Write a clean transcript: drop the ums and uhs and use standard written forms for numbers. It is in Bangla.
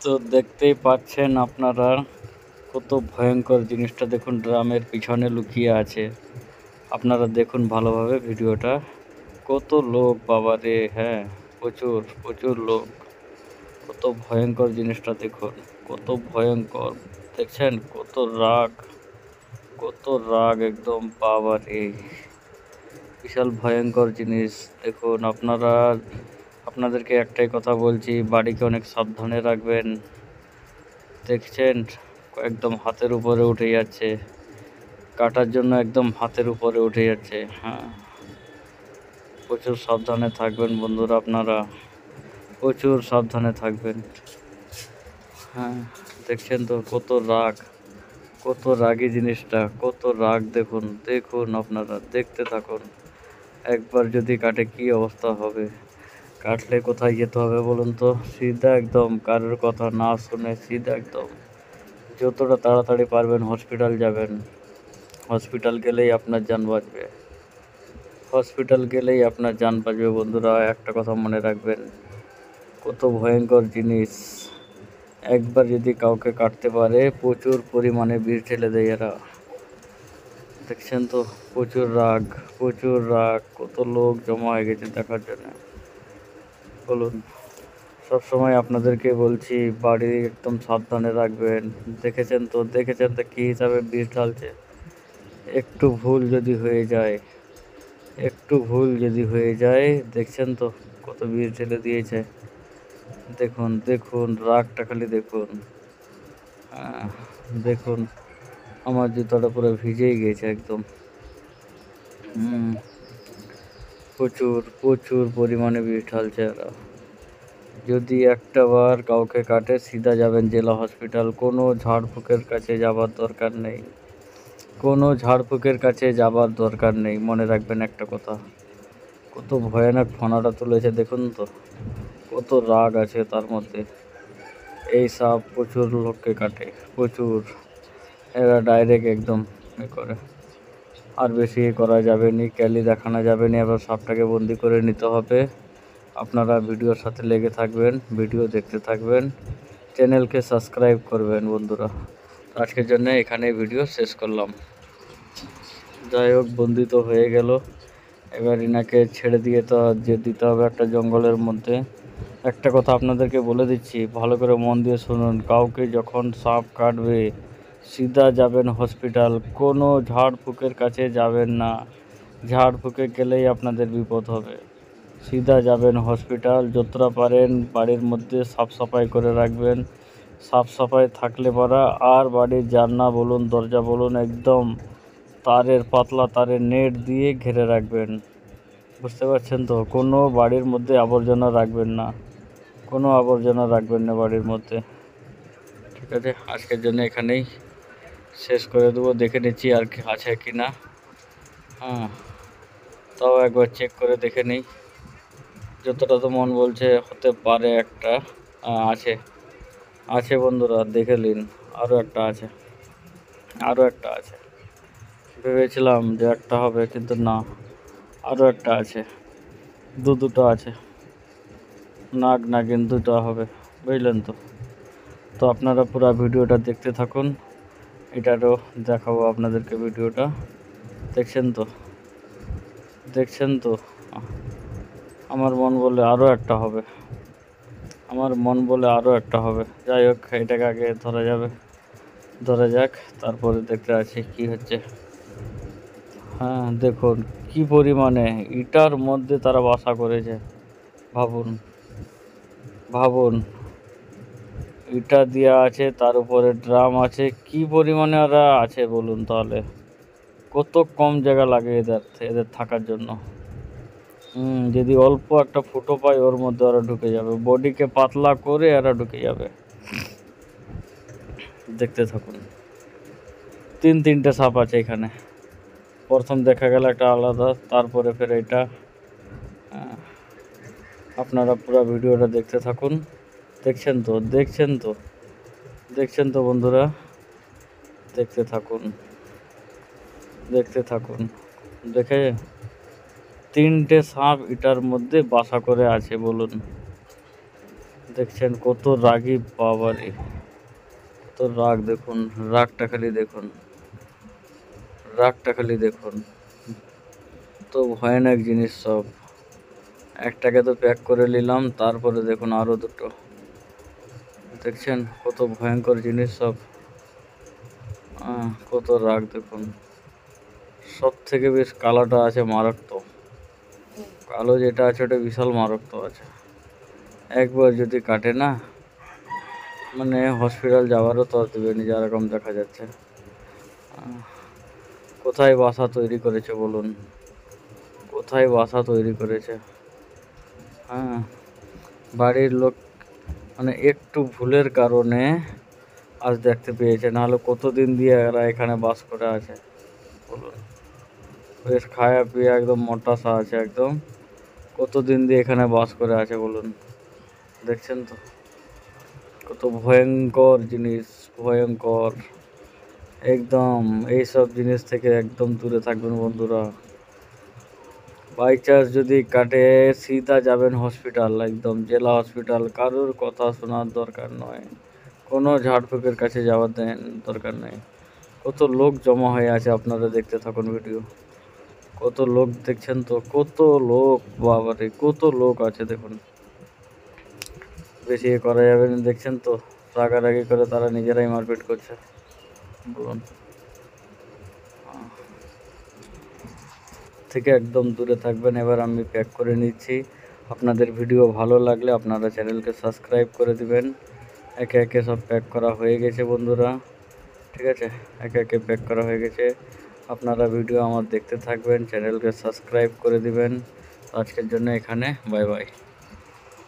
তো দেখতেই পাচ্ছেন আপনারা কত ভয়ঙ্কর জিনিসটা দেখুন ড্রামের পিছনে লুকিয়ে আছে। আপনারা দেখুন ভালোভাবে ভিডিওটা। কত লোক বাবারে, হ্যাঁ প্রচুর প্রচুর লোক। কত ভয়ঙ্কর জিনিসটা দেখুন, কত ভয়ঙ্কর। দেখছেন কত রাগ, কত রাগ একদম বাবারে। বিশাল ভয়ঙ্কর জিনিস দেখুন। আপনাদেরকে একটাই কথা বলছি, বাড়িকে অনেক সাবধানে রাখবেন। দেখছেন একদম হাতের উপরে উঠে যাচ্ছে, কাটার জন্য একদম হাতের উপরে উঠে যাচ্ছে। হ্যাঁ, প্রচুর সাবধানে থাকবেন বন্ধুরা, আপনারা প্রচুর সাবধানে থাকবেন। হ্যাঁ, দেখছেন তো কত রাগ, কত রাগী জিনিসটা, কত রাগ দেখুন। দেখুন আপনারা দেখতে থাকুন। একবার যদি কাটে কি অবস্থা হবে। কাটলে কোথায় যেতে হবে বলুন তো? সিধা একদম, কারোর কথা না শুনে সিধা একদম যতটা তাড়াতাড়ি পারবেন হসপিটাল যাবেন। হসপিটাল গেলেই আপনার জান বাঁচবে, হসপিটাল গেলেই আপনার জান বাঁচবে বন্ধুরা। একটা কথা মনে রাখবেন, কত ভয়ঙ্কর জিনিস। একবার যদি কাউকে কাটতে পারে প্রচুর পরিমাণে বিষ ঢেলে দেয় এরা। দেখছেন তো প্রচুর রাগ, প্রচুর রাগ। কত লোক জমা হয়ে গেছে দেখার জন্য বলুন। সবসময় আপনাদেরকে বলছি বাড়ি একদম সাবধানে রাখবেন। দেখেছেন তো কী হিসাবে বিষ ঢালছে। একটু ভুল যদি হয়ে যায়, একটু ভুল যদি হয়ে যায়, দেখছেন তো কত বিষ ঢেলে দিয়েছে। দেখুন দেখুন রাগটা খালি দেখুন। দেখুন আমার জুতাটা পুরো ভিজেই গেছে একদম। প্রচুর প্রচুর পরিমাণে বিষ ঢালছে এরা। যদি একটা বার কাউকে কাটে সিধা যাবেন জেলা হসপিটাল। কোনো ঝাড়ফুঁকের কাছে যাবার দরকার নেই, কোনো ঝাড়ফুঁকের কাছে যাবার দরকার নেই। মনে রাখবেন একটা কথা। কত ভয়ানক ফনাটা তুলেছে দেখুন তো, কত রাগ আছে তার মধ্যে। এই সাপ প্রচুর লোককে কাটে, প্রচুর। এরা ডাইরেক্ট একদম করে। আর বেশি করা যাবে না, ক্যালি দেখানো যাবে না। এবার সাপটাকে বন্দি করে নিতে হবে। আপনারা ভিডিওর সাথে লেগে থাকবেন, ভিডিও দেখতে থাকবেন, চ্যানেলকে সাবস্ক্রাইব করবেন বন্ধুরা। আজকের জন্য এখানে ভিডিও শেষ করলাম। যাই হোক, বন্দি তো হয়ে গেল। এবার ইনাকে ছেড়ে দিয়ে তো দিতে হবে একটা জঙ্গলের মধ্যে। একটা কথা আপনাদেরকে বলে দিচ্ছি, ভালো করে মন দিয়ে শুনুন। কাউকে যখন সাপ কাটবে সিধা যাবেন হসপিটাল, কোনো ঝাড়ফুঁকের কাছে যাবেন না। ঝাড়ফুঁকে গেলেই আপনাদের বিপদ হবে। সিধা যাবেন হসপিটাল। যতটা পারেন বাড়ির মধ্যে সাফ সাফাই করে রাখবেন। সাফ সাফাই থাকলে পরা আর বাড়ির জানলা বলুন, দরজা বলুন, একদম পাতলা তারের নেট দিয়ে ঘিরে রাখবেন। বুঝতে পারছেন তো? কোনো বাড়ির মধ্যে আবর্জনা রাখবেন না, কোনো আবর্জনা রাখবেন না বাড়ির মধ্যে। ঠিক আছে, আজকের জন্য এখানেই শেষ করে দেবো। দেখে নিচ্ছি আর কি আছে কি না। তাও একবার চেক করে দেখে নিই। যতটা তো মন বলছে হতে পারে একটা আছে, আছে বন্ধুরা, দেখে নিন। আরও একটা আছে, আরও একটা আছে। ভেবেছিলাম যে একটা হবে, কিন্তু না, আরও একটা আছে। দুটো আছে, নাগ নাগিন দুটো হবে, বুঝলেন তো? তো আপনারা পুরো ভিডিওটা দেখতে থাকুন। এটারও দেখাবো আপনাদেরকে ভিডিওটা। দেখছেন তো, দেখছেন তো? আমার মন বলে আরও একটা হবে, আমার মন বলে আরও একটা হবে। যাই হোক, এটাকে আগে ধরা যাবে, ধরা যাক, তারপরে দেখতে আছি কি হচ্ছে। হ্যাঁ, দেখুন কি পরিমাণে ইটার মধ্যে তারা বাসা করেছে। ভাবুন, ভাবুন, ইটা দেওয়া আছে, তার উপরে ড্রাম আছে, কি পরিমাণে ওরা আছে বলুন তাহলে। কত কম জায়গা লাগে এদের থাকার জন্য। যদি অল্প একটা ফুটো পায় ওর মধ্যে ওরা ঢুকে যাবে, বডিকে পাতলা করে এরা ঢুকে যাবে। দেখতে থাকুন। তিনটে সাপ আছে এখানে। প্রথম দেখা গেল একটা আলাদা, তারপরে ফের এটা। আপনারা পুরো ভিডিওটা দেখতে থাকুন। দেখছেন তো, দেখছেন তো, দেখছেন তো বন্ধুরা? দেখতে থাকুন, দেখতে থাকুন। দেখে তিনটে সাপ এটার মধ্যে বাসা করে আছে বলুন। দেখছেন কত রাগী বাবারে, কত রাগ দেখুন, রাগটা খালি দেখুন, রাগটা খালি দেখুন। তো ভয়ানক জিনিস সব। একটাকে তো প্যাক করে নিলাম, তারপরে দেখুন আরো দুটো। দেখছেন কত ভয়ঙ্কর জিনিস সব। কত রাগ দেখুন। সব থেকে বেশ কালোটা আছে মারাত্মক। কালো যেটা আছে ওটা বিশাল মারাত্মক আছে। একবার যদি কাটে না, মানে হসপিটাল যাওয়ারও তো দেবেনি, যেরকম দেখা যাচ্ছে। কোথায় বাসা তৈরি করেছে বলুন, কোথায় বাসা তৈরি করেছে? হ্যাঁ, বাড়ির লোক মানে একটু ভুলের কারণে আজ দেখতে পেয়েছে, নাহলে কতদিন দিয়ে এরা এখানে বাস করে আছে বলুন। বেশ খায়া পিয়া একদম মোটাসা আছে একদম, কতদিন দিয়ে এখানে বাস করে আছে বলুন। দেখছেন তো কত ভয়ঙ্কর জিনিস, ভয়ঙ্কর একদম। এইসব জিনিস থেকে একদম দূরে থাকবেন বন্ধুরা। বাই চান্স যদি কাটে, সিধা যাবেন হসপিটাল, একদম জেলা হসপিটাল। কারোর কথা শোনার দরকার নয়, কোনো ঝাড়ফুঁকের কাছে যাওয়ার দরকার নেই। কত লোক জমা হয়ে আছে, আপনারা দেখতে থাকুন ভিডিও। কত লোক দেখছেন তো, কত লোক বাবারে, কত লোক আছে দেখুন। বেশি করা যাবে না, দেখছেন তো রাগারাগি করে তারা নিজেরাই মারপিট করছে বলুন। থেকে একদম দূরে থাকবেন। এবার আমি প্যাক করে নিচ্ছি। আপনাদের ভিডিও ভালো লাগলে আপনারা চ্যানেলকে সাবস্ক্রাইব করে দিবেন। একে একে সব প্যাক করা হয়ে গেছে বন্ধুরা, ঠিক আছে? একে একে প্যাক করা হয়ে গেছে। আপনারা ভিডিও আমার দেখতে থাকবেন, চ্যানেলকে সাবস্ক্রাইব করে দিবেন। আজকের জন্য এখানে বাই বাই।